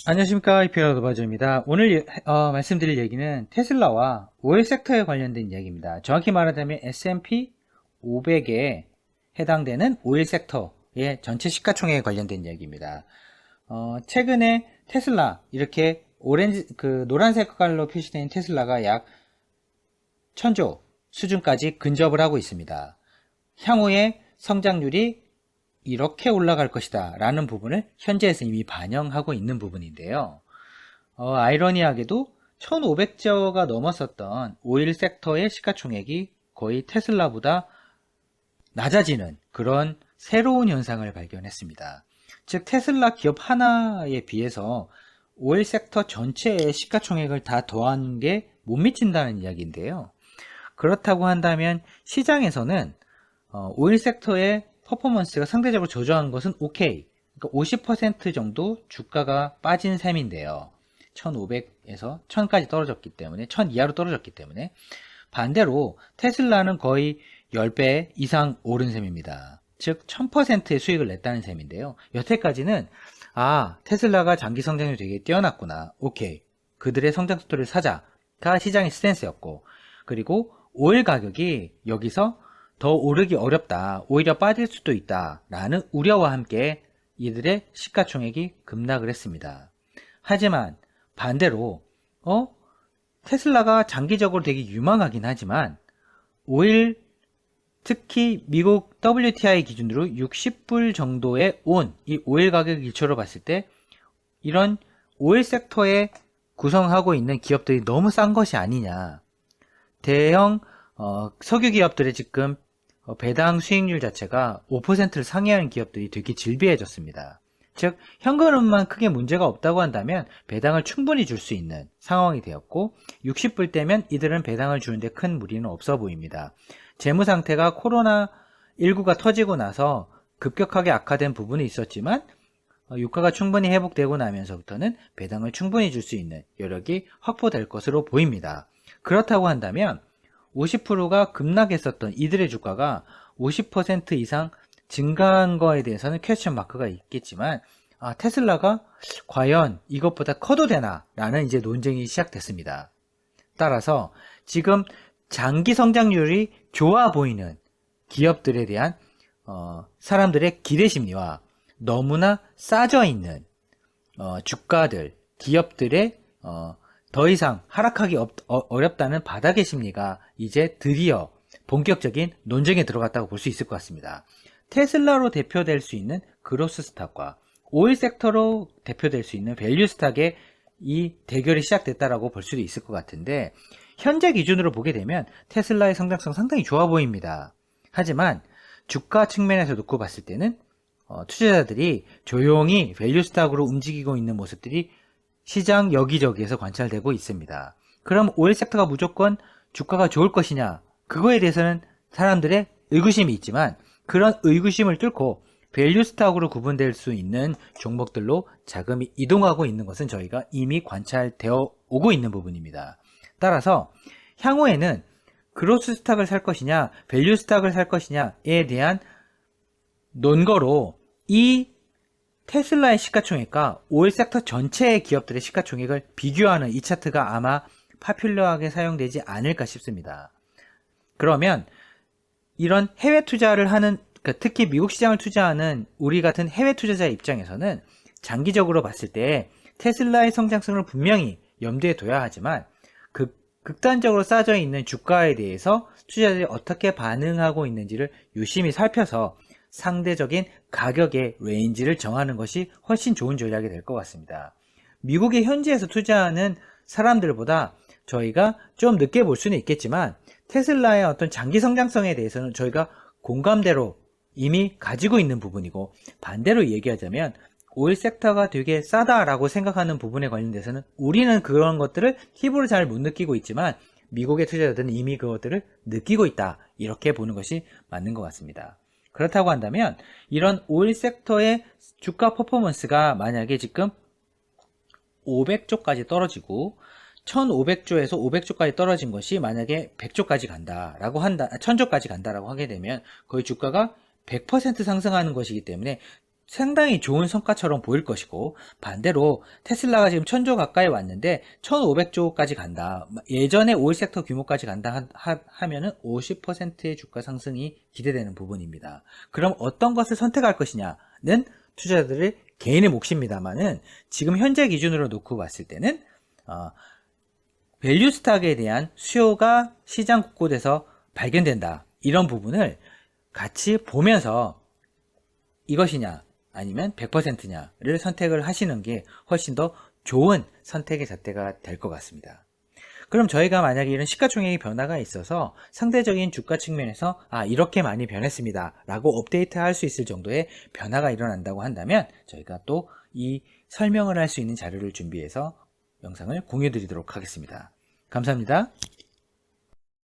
안녕하십니까, 이피어 노바조입니다. 오늘 말씀드릴 얘기는 테슬라와 오일 섹터에 관련된 이야기입니다. 정확히 말하자면 S&P 500에 해당되는 오일 섹터의 전체 시가총액에 관련된 이야기입니다. 최근에 테슬라 이렇게 노란색 깔로 표시된 테슬라가 약 1000조 수준까지 근접을 하고 있습니다. 향후에 성장률이 이렇게 올라갈 것이다 라는 부분을 현재에서 이미 반영하고 있는 부분인데요. 아이러니하게도 1500조가 넘었었던 오일 섹터의 시가총액이 거의 테슬라보다 낮아지는 그런 새로운 현상을 발견했습니다. 즉 테슬라 기업 하나에 비해서 오일 섹터 전체의 시가총액을 다 더한 게 못 미친다는 이야기인데요. 그렇다고 한다면 시장에서는 오일 sek터의 퍼포먼스가 상대적으로 저조한 것은 오케이. 그러니까 50% 정도 주가가 빠진 셈인데요. 1500에서 1000까지 떨어졌기 때문에 1000 이하로 떨어졌기 때문에 반대로 테슬라는 거의 10배 이상 오른 셈입니다. 즉 1000%의 수익을 냈다는 셈인데요. 여태까지는 테슬라가 장기 성장률이 되게 뛰어났구나. 오케이. 그들의 성장 속도를 사자가 시장의 스탠스였고, 그리고 오일 가격이 여기서 더 오르기 어렵다, 오히려 빠질 수도 있다 라는 우려와 함께 이들의 시가총액이 급락을 했습니다. 하지만 반대로 테슬라가 장기적으로 되게 유망하긴 하지만 오일, 특히 미국 WTI 기준으로 60불 정도에 온 이 오일 가격 기초로 봤을 때 이런 오일 섹터에 구성하고 있는 기업들이 너무 싼 것이 아니냐. 대형 석유 기업들의 지금 배당 수익률 자체가 5%를 상회하는 기업들이 되게 질비해졌습니다. 즉 현금으로만 크게 문제가 없다고 한다면 배당을 충분히 줄 수 있는 상황이 되었고, 60불 대면 이들은 배당을 주는데 큰 무리는 없어 보입니다. 재무 상태가 코로나19가 터지고 나서 급격하게 악화된 부분이 있었지만 유가가 충분히 회복되고 나면서부터는 배당을 충분히 줄 수 있는 여력이 확보될 것으로 보입니다. 그렇다고 한다면 50%가 급락했었던 이들의 주가가 50% 이상 증가한 거에 대해서는 퀘스천 마크가 있겠지만 테슬라가 과연 이것보다 커도 되나? 라는 이제 논쟁이 시작됐습니다. 따라서 지금 장기 성장률이 좋아 보이는 기업들에 대한 사람들의 기대 심리와 너무나 싸져 있는 주가들, 기업들의 더 이상 하락하기 어렵다는 바닥의 심리가 이제 드디어 본격적인 논쟁에 들어갔다고 볼 수 있을 것 같습니다. 테슬라로 대표될 수 있는 그로스 스탁과 오일 섹터로 대표될 수 있는 밸류 스탁의 이 대결이 시작됐다라고 볼 수도 있을 것 같은데, 현재 기준으로 보게 되면 테슬라의 성장성 상당히 좋아 보입니다. 하지만 주가 측면에서 놓고 봤을 때는 투자자들이 조용히 밸류 스탁으로 움직이고 있는 모습들이 시장 여기저기에서 관찰되고 있습니다. 그럼 오일 섹터가 무조건 주가가 좋을 것이냐? 그거에 대해서는 사람들의 의구심이 있지만 그런 의구심을 뚫고 밸류 스탁으로 구분될 수 있는 종목들로 자금이 이동하고 있는 것은 저희가 이미 관찰되어 오고 있는 부분입니다. 따라서 향후에는 그로스 스탁을 살 것이냐, 밸류 스탁을 살 것이냐에 대한 논거로 이 테슬라의 시가총액과 오일 섹터 전체의 기업들의 시가총액을 비교하는 이 차트가 아마 파퓰러하게 사용되지 않을까 싶습니다. 그러면 이런 해외 투자를 하는, 특히 미국 시장을 투자하는 우리 같은 해외 투자자의 입장에서는 장기적으로 봤을 때 테슬라의 성장성을 분명히 염두에 둬야 하지만 극단적으로 싸져 있는 주가에 대해서 투자자들이 어떻게 반응하고 있는지를 유심히 살펴서 상대적인 가격의 레인지를 정하는 것이 훨씬 좋은 전략이 될 것 같습니다. 미국의 현지에서 투자하는 사람들보다 저희가 좀 늦게 볼 수는 있겠지만 테슬라의 어떤 장기 성장성에 대해서는 저희가 공감대로 이미 가지고 있는 부분이고, 반대로 얘기하자면 오일 섹터가 되게 싸다라고 생각하는 부분에 관련돼서는 우리는 그런 것들을 힙으로 잘 못 느끼고 있지만 미국의 투자자들은 이미 그것들을 느끼고 있다, 이렇게 보는 것이 맞는 것 같습니다. 그렇다고 한다면 이런 오일 섹터의 주가 퍼포먼스가 만약에 지금 500조까지 떨어지고 1500조에서 500조까지 떨어진 것이 만약에 100조까지 간다라고 한다, 1000조까지 간다라고 하게 되면 거의 주가가 100% 상승하는 것이기 때문에 상당히 좋은 성과처럼 보일 것이고, 반대로 테슬라가 지금 1000조 가까이 왔는데 1500조까지 간다. 예전에 오일 섹터 규모까지 간다 하면은 50%의 주가 상승이 기대되는 부분입니다. 그럼 어떤 것을 선택할 것이냐는 투자자들의 개인의 몫입니다만은, 지금 현재 기준으로 놓고 봤을 때는 밸류 스탁에 대한 수요가 시장 곳곳에서 발견된다. 이런 부분을 같이 보면서 이것이냐 아니면 100%냐를 선택을 하시는 게 훨씬 더 좋은 선택의 잣대가 될 것 같습니다. 그럼 저희가 만약에 이런 시가총액의 변화가 있어서 상대적인 주가 측면에서 이렇게 많이 변했습니다 라고 업데이트 할 수 있을 정도의 변화가 일어난다고 한다면, 저희가 또 이 설명을 할 수 있는 자료를 준비해서 영상을 공유 드리도록 하겠습니다. 감사합니다.